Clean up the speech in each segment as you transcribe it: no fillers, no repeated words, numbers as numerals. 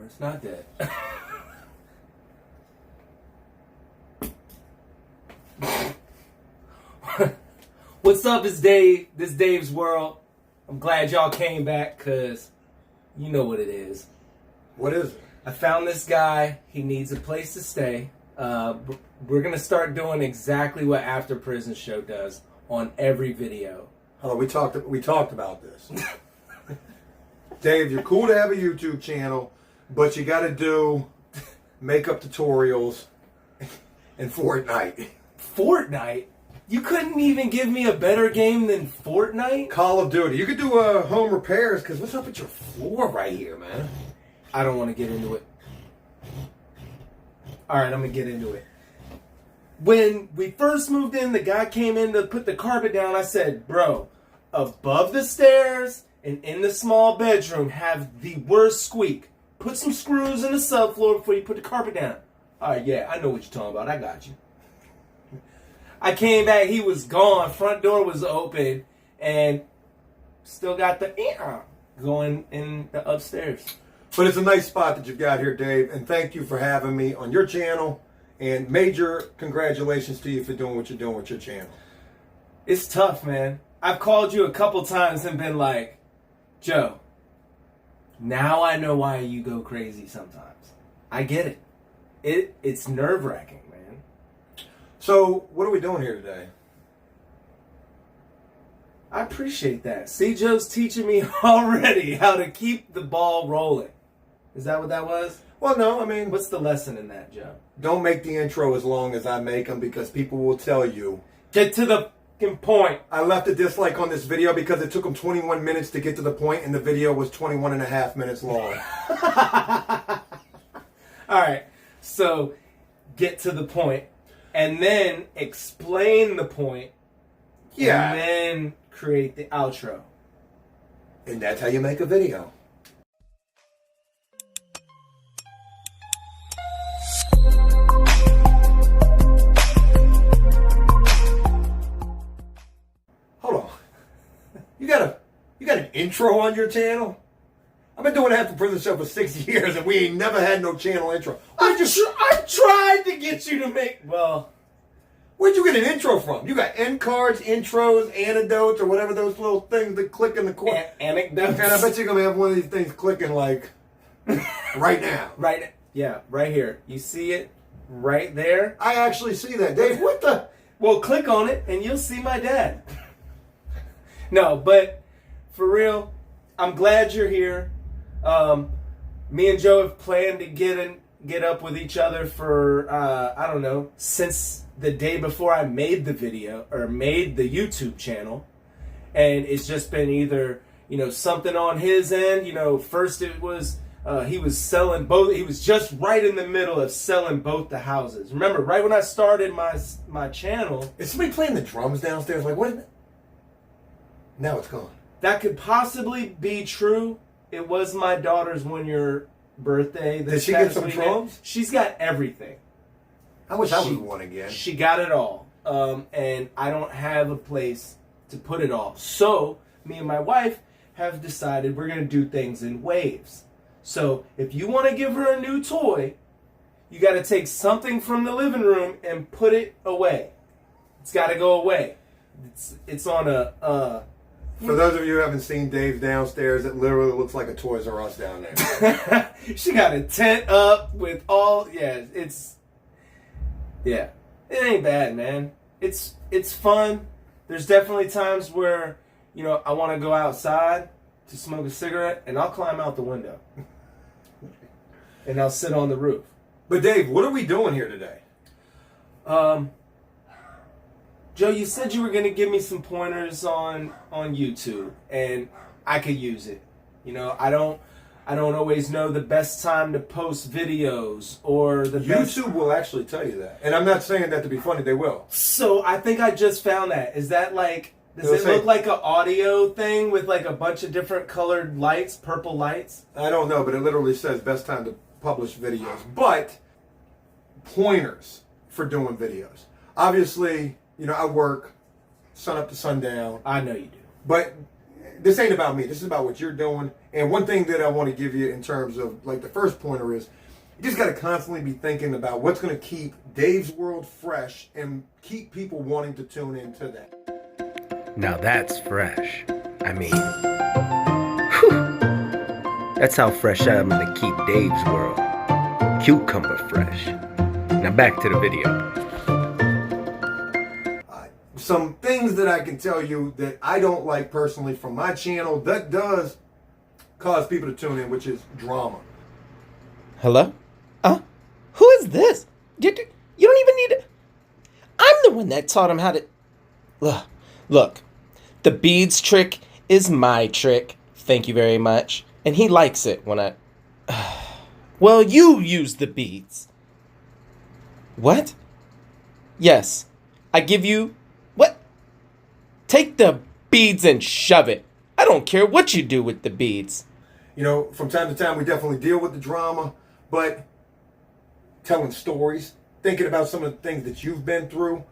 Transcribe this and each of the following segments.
it's not dead. What's up? It's Dave. This is Dave's World. I'm glad y'all came back because you know what it is. What is it? I found this guy. He needs a place to stay. We're going to start doing exactly what After Prison Show does on every video. Hello, we talked about this. Dave, you're cool to have a YouTube channel, but you got to do makeup tutorials and Fortnite. Fortnite? You couldn't even give me a better game than Fortnite? Call of Duty. You could do home repairs, because what's up with your floor right here, man? I don't want to get into it. Alright, I'm going to get into it. When we first moved in, the guy came in to put the carpet down. I said, bro, above the stairs and in the small bedroom have the worst squeak. Put some screws in the subfloor before you put the carpet down. Alright, yeah, I know what you're talking about. I got you. I came back, he was gone. Front door was open, and still got the going in the upstairs. But it's a nice spot that you've got here, Dave, and thank you for having me on your channel, and major congratulations to you for doing what you're doing with your channel. It's tough, man. I've called you a couple times and been like, Joe, now I know why you go crazy sometimes. I get it. It's nerve-wracking. So, what are we doing here today? I appreciate that. See, Joe's teaching me already how to keep the ball rolling. Is that what that was? Well, no, I mean... What's the lesson in that, Joe? Don't make the intro as long as I make them, because people will tell you... Get to the fucking point. I left a dislike on this video because it took them 21 minutes to get to the point, and the video was 21 and a half minutes long. Alright, so get to the point. And then explain the point. Yeah. And then create the outro. And that's how you make a video. Hold on. You got an intro on your channel? I've been doing After Prison Show for 6 years, and we ain't never had no channel intro. I tried to get you to make... Well... Where'd you get an intro from? You got end cards, intros, anecdotes, or whatever those little things that click in the corner. Anecdotes. And I bet you're going to have one of these things clicking, like, right now. Right. Yeah, right here. You see it? Right there? I actually see that. Dave, what the... Well, click on it, and you'll see my dad. No, but for real, I'm glad you're here. Me and Joe have planned to get up with each other for, I don't know, since the day before I made the video, or made the YouTube channel. And it's just been either, something on his end. First it was, he was selling both, he was just right in the middle of selling both the houses. Remember, right when I started my channel. Is somebody playing the drums downstairs? Like, what? Now it's gone. That could possibly be true. It was my daughter's 1-year birthday. Did she get some drums? She's got everything. I wish I was one again. She got it all. And I don't have a place to put it all. So, me and my wife have decided we're going to do things in waves. So, if you want to give her a new toy, you got to take something from the living room and put it away. It's got to go away. It's on a... For those of you who haven't seen Dave downstairs, it literally looks like a Toys R Us down there. She got a tent up with all... Yeah, it ain't bad, man. It's fun. There's definitely times where, I want to go outside to smoke a cigarette, and I'll climb out the window. And I'll sit on the roof. But Dave, what are we doing here today? Joe, you said you were going to give me some pointers on YouTube, and I could use it. I don't always know the best time to post videos or the best... YouTube will actually tell you that. And I'm not saying that to be funny, they will. So I think I just found that. Is that like... Does it look like an audio thing with like a bunch of different colored lights, purple lights? I don't know, but it literally says best time to publish videos. But pointers for doing videos. Obviously, I work sun up to sundown. I know you do. But this ain't about me. This is about what you're doing. And one thing that I want to give you in terms of like the first pointer is you just got to constantly be thinking about what's going to keep Dave's World fresh and keep people wanting to tune into that. Now that's fresh. I mean, whew, that's how fresh I'm gonna keep Dave's World. Cucumber fresh. Now back to the video. Some things that I can tell you that I don't like personally from my channel that does cause people to tune in, which is drama. Hello? Who is this? You don't even need to... I'm the one that taught him how to... Look, the beads trick is my trick. Thank you very much. And he likes it when I... Well, you use the beads. What? Yes. I give you... What? Take the beads and shove it. I don't care what you do with the beads. You know, from time to time, we definitely deal with the drama, but telling stories, thinking about some of the things that you've been through,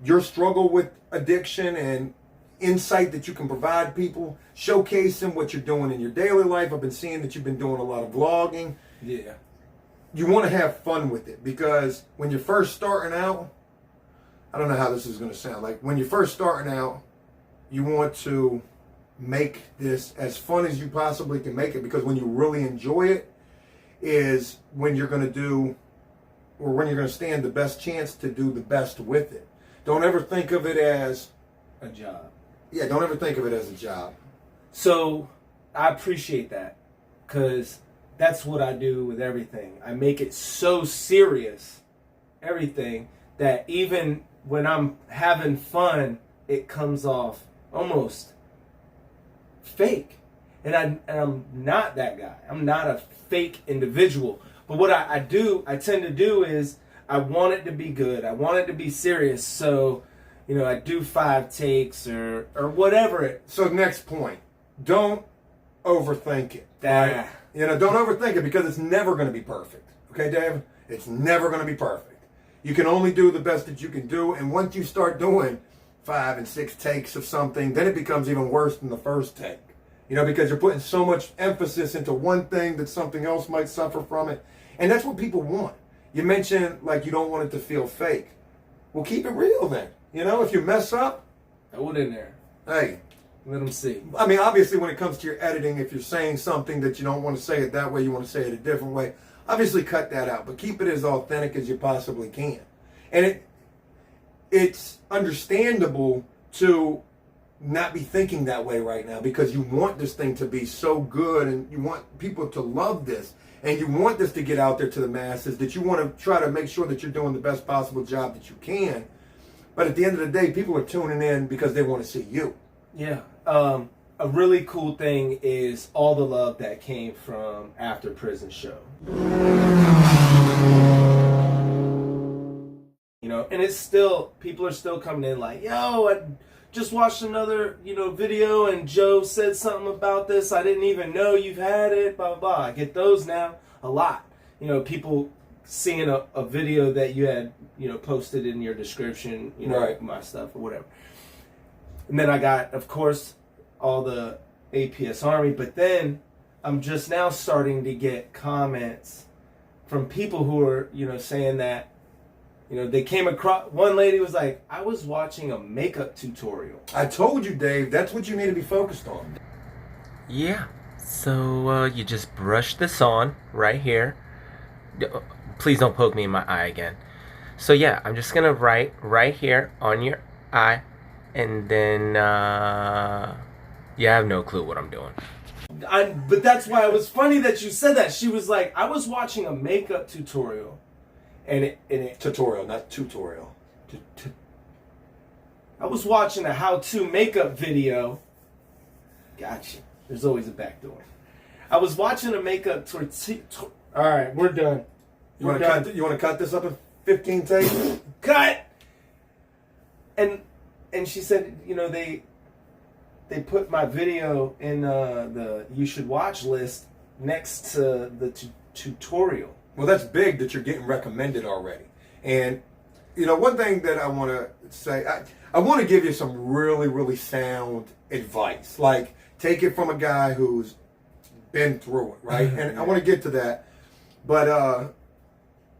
your struggle with addiction and insight that you can provide people, showcasing what you're doing in your daily life. I've been seeing that you've been doing a lot of vlogging. Yeah. You want to have fun with it because when you're first starting out, I don't know how this is going to sound. Like when you're first starting out, you want to make this as fun as you possibly can make it, because when you really enjoy it is when you're going to do, or when you're going to stand the best chance to do the best with it. Don't ever think of it as A job. Yeah, don't ever think of it as a job. So I appreciate that, because that's what I do with everything. I make it so serious, everything, that even when I'm having fun, it comes off almost fake. And I'm not that guy. I'm not a fake individual. But what I tend to do is I want it to be good. I want it to be serious. So, you know, I do 5 takes or whatever. So next point, don't overthink it. Right? You know, don't overthink it, because it's never going to be perfect. Okay, Dave? It's never going to be perfect. You can only do the best that you can do. And once you start doing 5 and 6 takes of something, then it becomes even worse than the first take. You know, because you're putting so much emphasis into one thing that something else might suffer from it. And that's what people want. You mentioned, like, you don't want it to feel fake. Well, keep it real then. You know, if you mess up, Throw it in there. hey. Let them see. I mean, obviously, when it comes to your editing, if you're saying something that you don't want to say it that way, you want to say it a different way, obviously cut that out. But keep it as authentic as you possibly can. And it's understandable to not be thinking that way right now, because you want this thing to be so good and you want people to love this and you want this to get out there to the masses, that you want to try to make sure that you're doing the best possible job that you can. But at the end of the day, people are tuning in because they want to see you. Yeah. A really cool thing is all the love that came from AfterPrisonShow. You know, and it's still, people are still coming in like, yo, I just watched another, video and Joe said something about this. I didn't even know you've had it, blah, blah, blah. I get those now a lot. You know, people seeing a video that you had, posted in your description, right. My stuff or whatever. And then I got, of course, all the APS Army, but then I'm just now starting to get comments from people who are, saying that, they came across, one lady was like, I was watching a makeup tutorial. I told you, Dave, that's what you need to be focused on. Yeah, so you just brush this on right here. Please don't poke me in my eye again. So yeah, I'm just gonna write right here on your eye, and then you have no clue what I'm doing. But that's why it was funny that you said that. She was like, I was watching a makeup tutorial. And it Tutorial, not tutorial. I was watching a how-to makeup video. Gotcha. There's always a back door. I was watching a makeup all right, we're done. You want to cut this up in 15 takes? Cut. And she said, they put my video in the you should watch list next to the tutorial. Well, that's big that you're getting recommended already. And, one thing that I want to say, I want to give you some really, really sound advice. Like, take it from a guy who's been through it, right? And I want to get to that. But,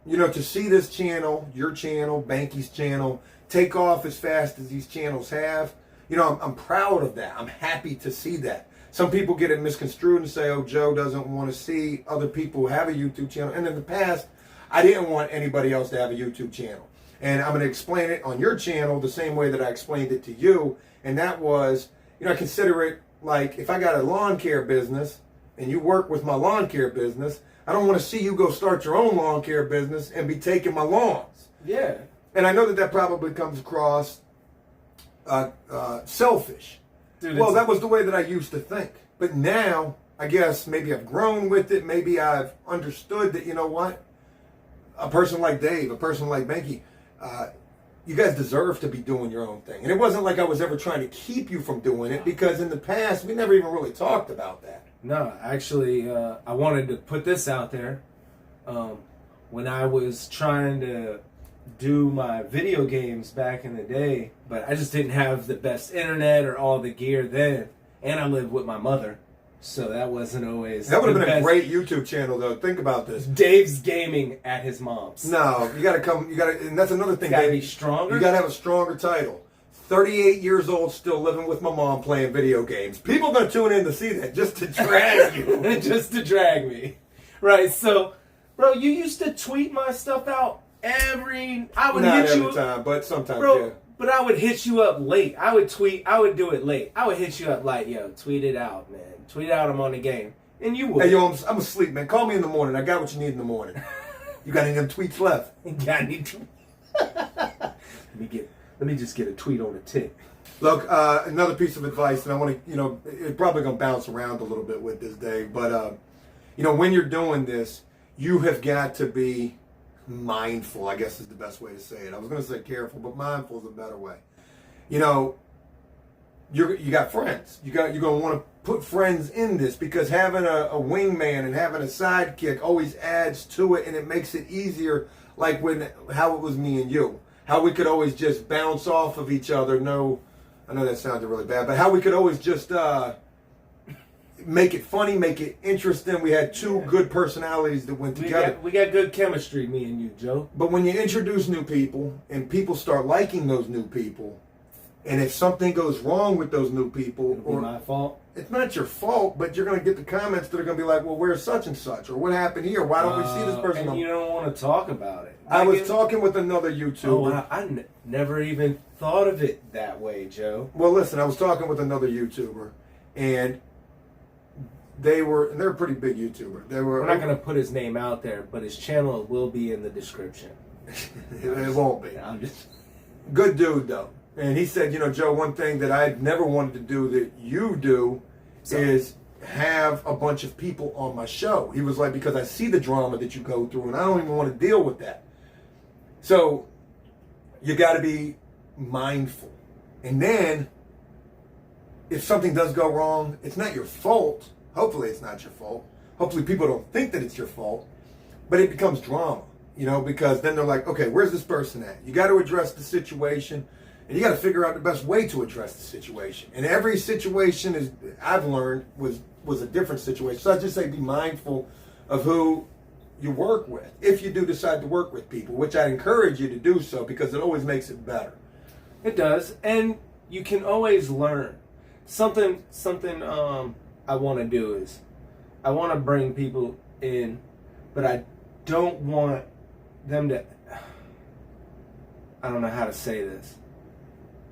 you know, to see this channel, your channel, Banky's channel, take off as fast as these channels have, you know, I'm proud of that. I'm happy to see that. Some people get it misconstrued and say, oh, Joe doesn't want to see other people have a YouTube channel. And in the past, I didn't want anybody else to have a YouTube channel. And I'm going to explain it on your channel the same way that I explained it to you. And that was, you know, I consider it like if I got a lawn care business and you work with my lawn care business, I don't want to see you go start your own lawn care business and be taking my lawns. Yeah. And I know that probably comes across selfish. Dude, well, that was the way that I used to think. But now, I guess maybe I've grown with it. Maybe I've understood that, you know what? A person like Dave, a person like Banky, you guys deserve to be doing your own thing. And it wasn't like I was ever trying to keep you from doing it, because in the past, we never even really talked about that. No, actually, I wanted to put this out there. When I was trying to do my video games back in the day, but I just didn't have the best internet or all the gear then, and I lived with my mother, so that wasn't always. That would have the been a best. great YouTube channel, though. Think about this. Dave's gaming at his mom's. No, you got to come. You got to, and that's another thing. Gotta Dave. be stronger. You got to have a stronger title. 38 years old, still living with my mom, playing video games. People gonna tune in to see that just to drag you, just to drag me, right? So, bro, you used to tweet my stuff out I would Not hit every you, time, but sometimes, bro. yeah. But I would hit you up late. I would do it late. I would hit you up like, yo, tweet it out, man. Tweet it out, I'm on the game. And you would. Hey, yo, I'm asleep, man. Call me in the morning. I got what you need in the morning. You got any of them tweets left? Got any Let me just get a tweet on a tick. Look, another piece of advice, and I want to, you know, it's probably going to bounce around a little bit with this, Dave, but, you know, when you're doing this, you have got to be mindful, I guess is the best way to say it. I was going to say careful, but mindful is a better way. You know, you got friends. You're going to want to put friends in this, because having a wingman and having a sidekick always adds to it, and it makes it easier, like how it was me and you. How we could always just bounce off of each other. No, I know that sounded really bad, but how we could always just make it funny, make it interesting. We had two good personalities that went together. We got good chemistry, me and you, Joe. But when you introduce new people and people start liking those new people, and if something goes wrong with those new people, It'll be my fault. It's not your fault, but you're going to get the comments that are going to be like, well, where's such and such? Or what happened here? Why don't we see this person? And you don't want to talk about it. I was talking with another YouTuber. I never even thought of it that way, Joe. Well, listen, I was talking with another YouTuber, and they're a pretty big YouTuber. We're not going to put his name out there, but his channel will be in the description. It won't be. I'm just Good dude, though. And he said, you know, Joe, one thing that I'd never wanted to do that you do is have a bunch of people on my show. He was like, because I see the drama that you go through, and I don't even want to deal with that. So you got to be mindful. And then if something does go wrong, it's not your fault. Hopefully it's not your fault. Hopefully people don't think that it's your fault. But it becomes drama, you know, because then they're like, okay, where's this person at? You got to address the situation. And you got to figure out the best way to address the situation. And every situation, I've learned, was a different situation. So I just say be mindful of who you work with, if you do decide to work with people, which I encourage you to do so, because it always makes it better. It does, and you can always learn. Something I want to do is I want to bring people in, but I don't want them to. I don't know how to say this.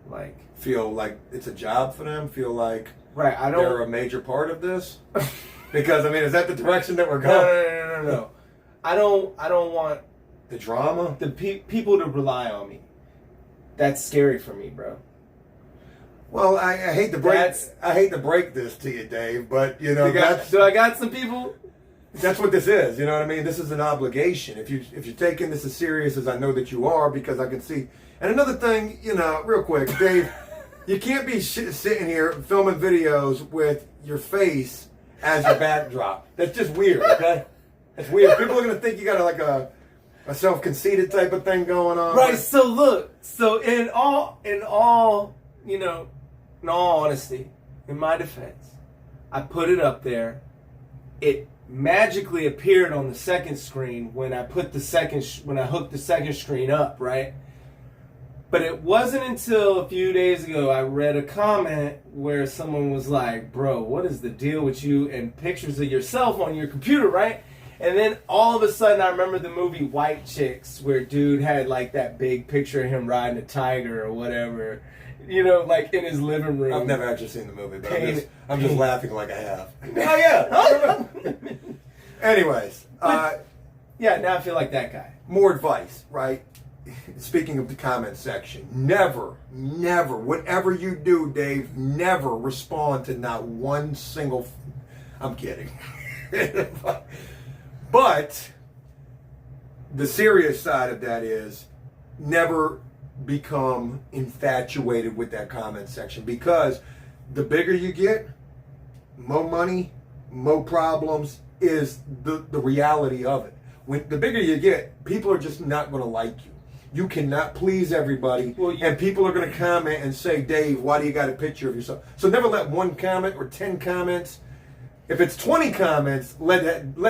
Like, feel like it's a job for them. Feel like right. they're a major part of this. Because I mean, is that the direction that we're going? No. I don't want the drama. The people to rely on me. That's scary for me, bro. Well, I hate to break this to you, Dave, but you know, do I got some people? That's what this is. You know what I mean? This is an obligation. If you're taking this as serious as I know that you are, because I can see. And another thing, you know, real quick, Dave, you can't be sitting here filming videos with your face as your backdrop. That's just weird, okay? That's weird. People are going to think you got like a a self-conceited type of thing going on. Right. So look. So in all, you know, in all honesty, in my defense, I put it up there. It magically appeared on the second screen when I put when I hooked the second screen up, right? But it wasn't until a few days ago I read a comment where someone was like, "Bro, what is the deal with you and pictures of yourself on your computer, right?" And then all of a sudden I remember the movie White Chicks where dude had like that big picture of him riding a tiger or whatever, you know, like in his living room. I've never actually seen the movie, but I'm just laughing like I have. Oh yeah. Anyways, Yeah, now I feel like that guy. more advice, right? Speaking of the comment section, never, whatever you do, Dave, never respond to not one single. I'm kidding. But the serious side of that is never become infatuated with that comment section, because the bigger you get, more money, more problems is the reality of it. When the bigger you get, people are just not going to like you. You cannot please everybody, and people are going to comment and say, "Dave, why do you got a picture of yourself?" So never let one comment or 10 comments. If it's 20 comments, let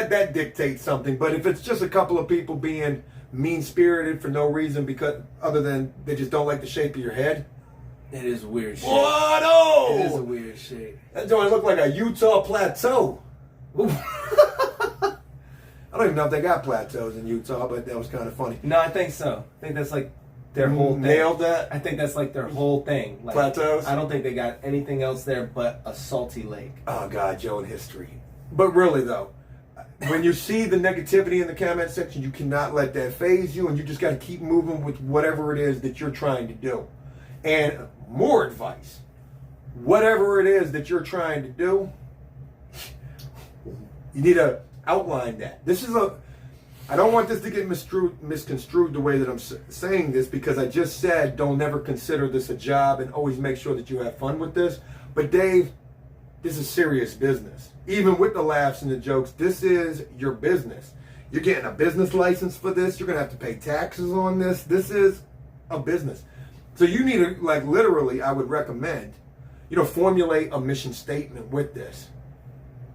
that dictate something. But if it's just a couple of people being mean-spirited for no reason, because other than they just don't like the shape of your head, It is weird shit. what? Oh, It is a weird shape. that joint look like a Utah plateau. I don't even know if they got plateaus in Utah, but that was kind of funny. No, I think so. I think that's like their whole thing. Nailed that. I think that's like their whole thing. Like, Plateaus? I don't think they got anything else there but a salty lake. Oh God, Joe, in history. But really though, when you see the negativity in the comment section, you cannot let that phase you, and you just got to keep moving with whatever it is that you're trying to do. And more advice, whatever it is that you're trying to do, you need to outline that. I don't want this to get misconstrued the way that I'm saying this, because I just said don't never consider this a job and always make sure that you have fun with this. But Dave, this is serious business. Even with the laughs and the jokes, this is your business. You're getting a business license for this. You're going to have to pay taxes on this. This is a business. So you need to, like, literally, I would recommend, formulate a mission statement with this.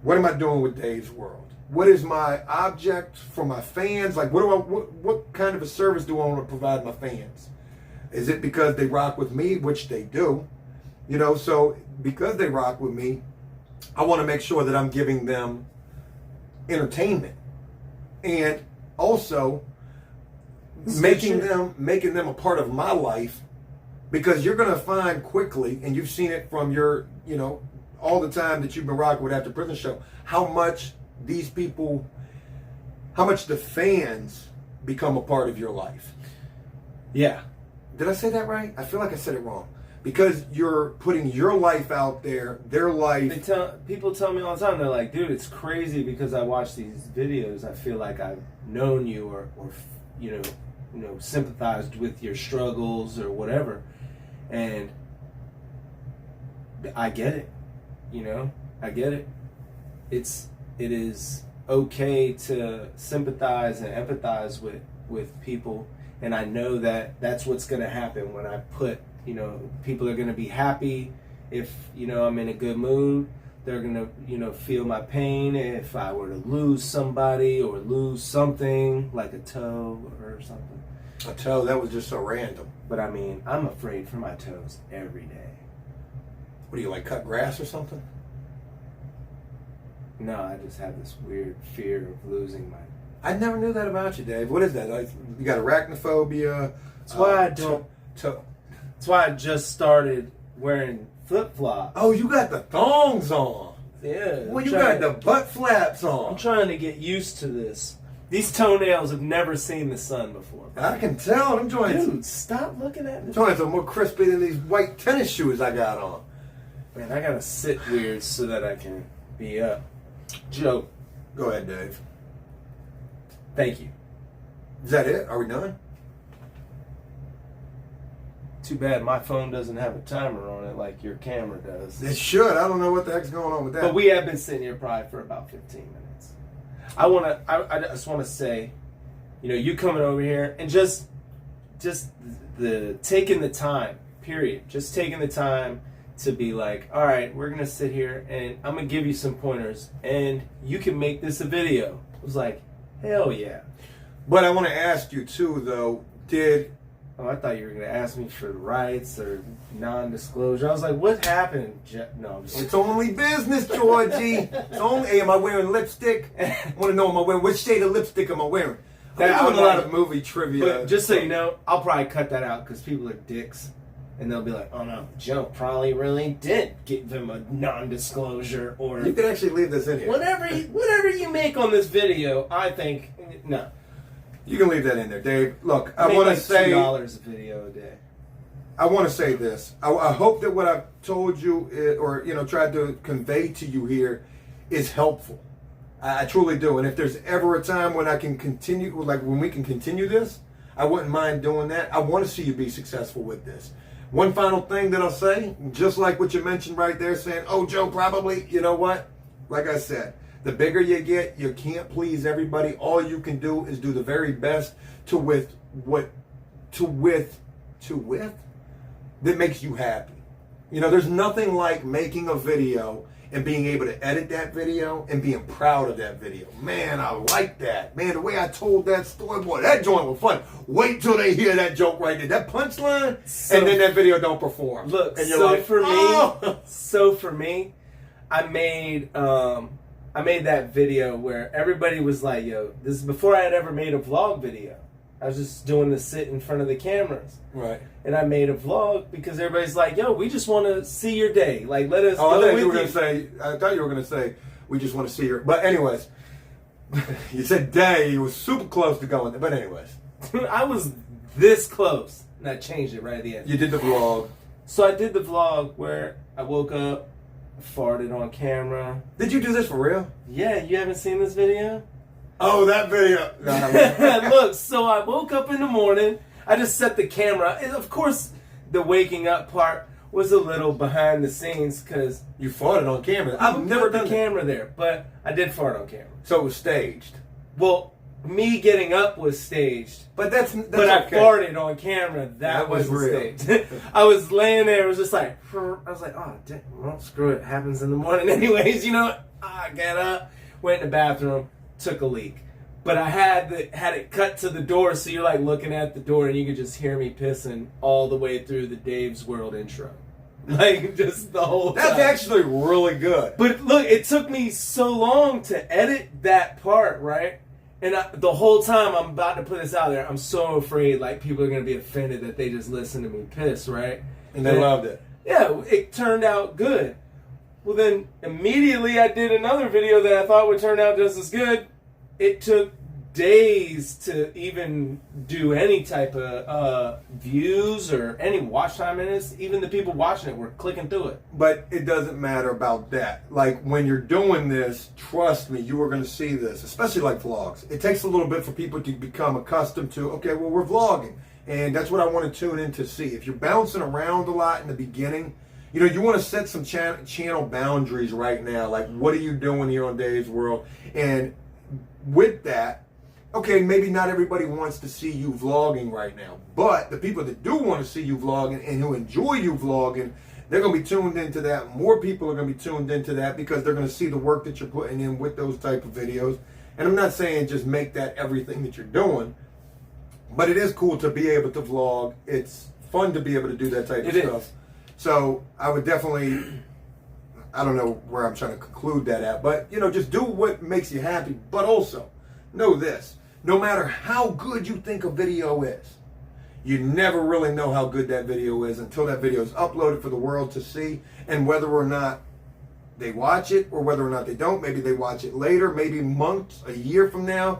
What am I doing with Dave's World? What is my object for my fans? Like, what kind of a service do I want to provide my fans? Is it because they rock with me, which they do? So because they rock with me, I want to make sure that I'm giving them entertainment, and also making them a part of my life, because you're going to find quickly, and you've seen it from your, all the time that you've been rocking with After Prison Show, how much the fans become a part of your life. Yeah. Did I say that right? I feel like I said it wrong. Because you're putting your life out there, their life. People tell me all the time, they're like, "Dude, it's crazy because I watch these videos. I feel like I've known you or sympathized with your struggles or whatever." And I get it. I get it. It is okay to sympathize and empathize with people, and I know that that's what's going to happen when I put, people are going to be happy if, I'm in a good mood. They're going to, feel my pain if I were to lose somebody or lose something like a toe or something. A toe? That was just so random. But I mean, I'm afraid for my toes every day. What do you, like, cut grass or something? No, I just have this weird fear of losing my... I never knew that about you, Dave. What is that? Like, you got arachnophobia? That's why I don't... That's why I just started wearing flip-flops. Oh, you got the thongs on. Yeah. Well, you got the butt flaps on. I'm trying to get used to this. These toenails have never seen the sun before. I can tell. Them joints... Dude, stop looking at me. Joints are more crispy than these white tennis shoes I got on. Man, I gotta sit weird so that I can be up. Joe. Go ahead, Dave. Thank you. Is that it? Are we done? Too bad my phone doesn't have a timer on it like your camera does. It should. I don't know what the heck's going on with that. But we have been sitting here probably for about 15 minutes. I just want to say you coming over here and just the taking the time, period. Just taking the time to be like, all right, we're gonna sit here and I'm gonna give you some pointers and you can make this a video. I was like, hell yeah. But I want to ask you too, though. Oh, I thought you were gonna ask me for rights or non-disclosure. I was like, what happened? No, I'm just... It's only business, Georgie. It's only. Hey, am I wearing lipstick? I want to know, am I wearing which shade of lipstick am I wearing? I'm doing a lot of movie trivia. But just so you know, I'll probably cut that out because people are dicks. And they'll be like, oh no, Joe probably really did give them a non-disclosure or... You can actually leave this in here. Whatever you make on this video, I think... No. You can leave that in there, Dave. Look, I make want to like say... $2 a video a day. I want to say this. I hope that what I've told you or, tried to convey to you here is helpful. I truly do. And if there's ever a time when I can continue, like when we can continue this, I wouldn't mind doing that. I want to see you be successful with this. One final thing that I'll say, just like what you mentioned right there, saying, oh, Joe, probably, you know what? Like I said, the bigger you get, you can't please everybody. All you can do is do the very best that makes you happy. There's nothing like making a video and being able to edit that video and being proud of that video. Man, I like that. Man, the way I told that story, boy, that joint was fun. Wait till they hear that joke right there, that punchline, and then that video don't perform. Look, and you're so like, for me, I made that video where everybody was like, yo, this is before I had ever made a vlog video. I was just doing the sit in front of the cameras. Right. And I made a vlog because everybody's like, yo, we just want to see your day. Like, let us I go thought with you were going to say, we just want to see your... But anyways, you said day, you was super close to going there. But anyways. I was this close. And I changed it right at the end. You did the vlog. So I did the vlog where I woke up, farted on camera. Did you do this for real? Yeah, you haven't seen this video? Oh, that video. Look, so I woke up in the morning. I just set the camera. And of course, the waking up part was a little behind the scenes because you farted on camera. I've never done the camera there, but I did fart on camera. So it was staged. Well, me getting up was staged, but I okay. Farted on camera. That was real. Staged. I was laying there. It was just like I was like, oh, damn, well, screw it. It happens in the morning, anyways. I got up, went in the bathroom, took a leak. But I had it cut to the door, so you're like looking at the door, and you could just hear me pissing all the way through the Dave's World intro, like just the whole time. That's actually really good. But look, it took me so long to edit that part, right? And the whole time I'm about to put this out there, I'm so afraid like people are gonna be offended that they just listen to me piss, right? And they loved it. Yeah, it turned out good. Well, then immediately I did another video that I thought would turn out just as good. It took days to even do any type of views or any watch time in it. Even the people watching it were clicking through it. But it doesn't matter about that. Like when you're doing this, trust me, you are going to see this, especially like vlogs. It takes a little bit for people to become accustomed to, okay, well, we're vlogging. And that's what I want to tune in to see. If you're bouncing around a lot in the beginning, you want to set some channel boundaries right now. Like, what are you doing here on Dave's World? And with that, okay, maybe not everybody wants to see you vlogging right now, but the people that do want to see you vlogging and who enjoy you vlogging, they're going to be tuned into that. More people are going to be tuned into that because they're going to see the work that you're putting in with those type of videos. And I'm not saying just make that everything that you're doing, but it is cool to be able to vlog. It's fun to be able to do that type of stuff. So I would definitely... I don't know where I'm trying to conclude that at, but, just do what makes you happy. But also, know this. No matter how good you think a video is, you never really know how good that video is until that video is uploaded for the world to see. And whether or not they watch it or whether or not they don't, maybe they watch it later, maybe months, a year from now,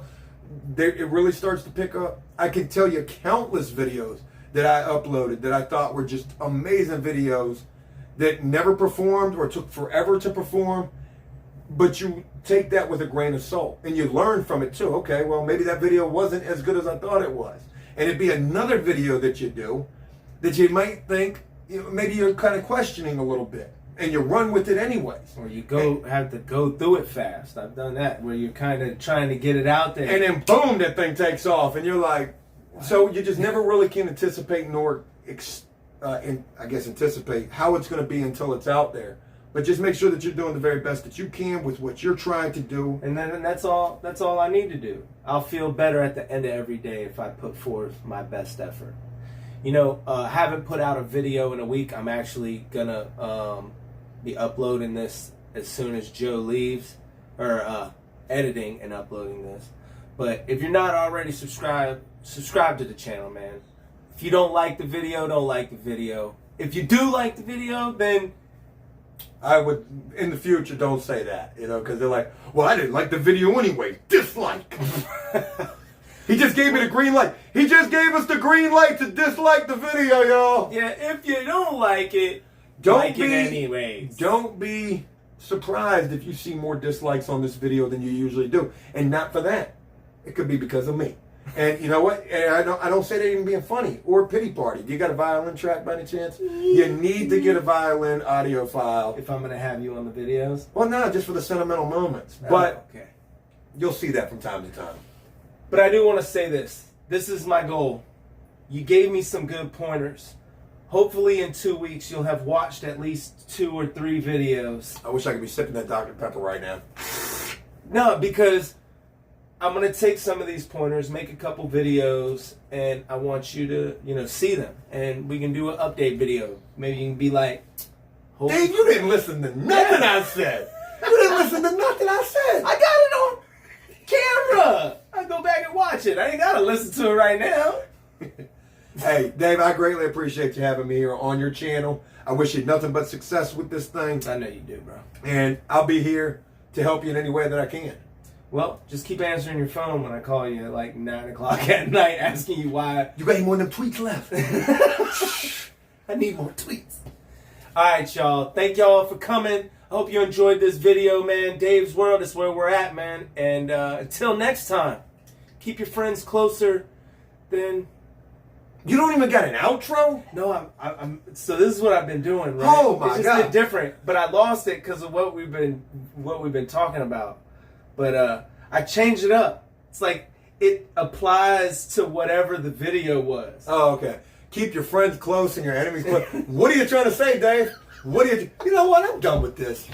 it really starts to pick up. I can tell you countless videos that I uploaded that I thought were just amazing videos that never performed or took forever to perform, but you take that with a grain of salt and you learn from it too. Okay, well, maybe that video wasn't as good as I thought it was. And it'd be another video that you do that you might think, maybe you're kind of questioning a little bit. and you run with it anyways. Or you have to go through it fast. I've done that where you're kind of trying to get it out there, And then boom, that thing takes off, and you're like, so you just never really can anticipate nor anticipate how it's going to be until it's out there. But just make sure that you're doing the very best that you can with what you're trying to do. and that's all I need to do. I'll feel better at the end of every day if I put forth my best effort. Haven't put out a video in a week. I'm actually gonna be uploading this as soon as Joe leaves, or editing and uploading this. But if you're not already subscribe to the channel, man. If you don't like the video, don't like the video. If you do like the video, then I would, in the future, don't say that, because they're like, well, I didn't like the video anyway. Dislike. He just gave me the green light. He just gave us the green light to dislike the video, y'all. yeah, if you don't like it, Don't like be, it anyways. Don't be surprised if you see more dislikes on this video than you usually do. And not for that. It could be because of me. And you know what? And I don't say that even being funny or a pity party. Do you got a violin track by any chance? You need to get a violin audio file. If I'm gonna have you on the videos. Well, no, just for the sentimental moments. But okay. you'll see that from time to time. But I do want to say this. This is my goal. You gave me some good pointers. Hopefully in 2 weeks you'll have watched at least 2 or 3 videos. I wish I could be sipping that Dr. Pepper right now. No, because I'm going to take some of these pointers, make a couple videos, and I want you to, see them. And we can do an update video. Maybe you can be like, Dave, you didn't listen to nothing I said. You didn't listen to nothing I said. I got it on camera. I go back and watch it. I ain't got to listen to it right now. Hey, Dave, I greatly appreciate you having me here on your channel. I wish you nothing but success with this thing. I know you do, bro. And I'll be here to help you in any way that I can. Well, just keep answering your phone when I call you at like 9 o'clock at night asking you why. You got any more of them tweets left? I need more tweets. All right, y'all. Thank y'all for coming. I hope you enjoyed this video, man. Dave's World is where we're at, man. And until next time, keep your friends closer than... You don't even got an outro? No, I'm. So this is what I've been doing, right? Oh, my it's just God. been different, but I lost it because of what we've been talking about. But I changed it up. It's like it applies to whatever the video was. Oh, okay. Keep your friends close and your enemies close. What are you trying to say, Dave? You know what? I'm done with this.